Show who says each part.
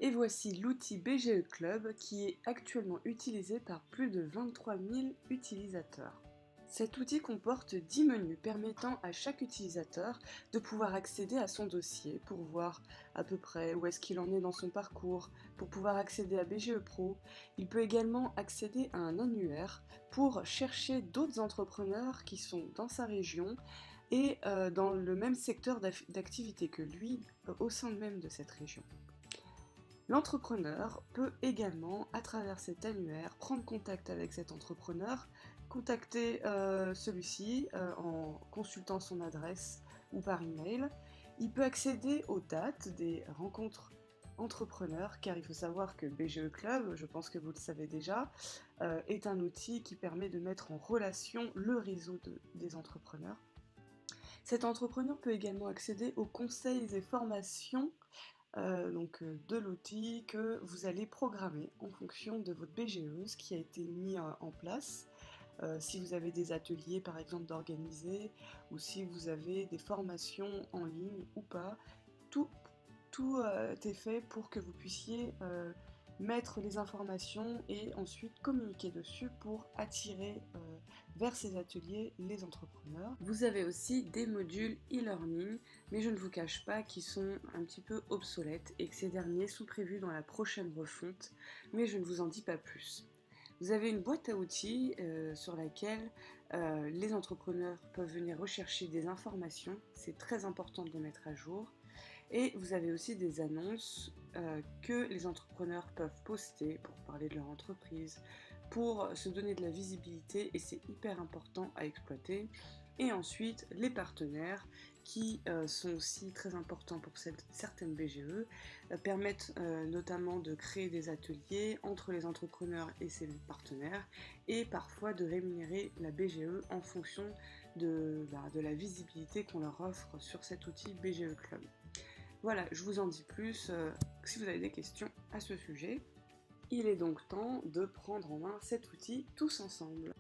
Speaker 1: Et voici l'outil BGE Club qui est actuellement utilisé par plus de 23 000 utilisateurs. Cet outil comporte 10 menus permettant à chaque utilisateur de pouvoir accéder à son dossier pour voir à peu près où est-ce qu'il en est dans son parcours, pour pouvoir accéder à BGE Pro. Il peut également accéder à un annuaire pour chercher d'autres entrepreneurs qui sont dans sa région et dans le même secteur d'activité que lui au sein même de cette région. L'entrepreneur peut également, à travers cet annuaire, prendre contact avec cet entrepreneur, contacter celui-ci en consultant son adresse ou par email. Il peut accéder aux dates des rencontres entrepreneurs, car il faut savoir que BGE Club, je pense que vous le savez déjà, est un outil qui permet de mettre en relation le réseau des entrepreneurs. Cet entrepreneur peut également accéder aux conseils et formations de l'outil que vous allez programmer en fonction de votre BGE, ce qui a été mis en place. Si vous avez des ateliers par exemple d'organiser ou si vous avez des formations en ligne ou pas, tout est fait pour que vous puissiez mettre les informations et ensuite communiquer dessus pour attirer vers ces ateliers les entrepreneurs. Vous avez aussi des modules e-learning, mais je ne vous cache pas qu'ils sont un petit peu obsolètes et que ces derniers sont prévus dans la prochaine refonte, mais je ne vous en dis pas plus. Vous avez une boîte à outils sur laquelle les entrepreneurs peuvent venir rechercher des informations, c'est très important de les mettre à jour. Et vous avez aussi des annonces que les entrepreneurs peuvent poster pour parler de leur entreprise, pour se donner de la visibilité et c'est hyper important à exploiter. Et ensuite, les partenaires qui sont aussi très importants pour certaines BGE, permettent notamment de créer des ateliers entre les entrepreneurs et ses partenaires et parfois de rémunérer la BGE en fonction de la visibilité qu'on leur offre sur cet outil BGE Club. Voilà, je vous en dis plus si vous avez des questions à ce sujet. Il est donc temps de prendre en main cet outil tous ensemble.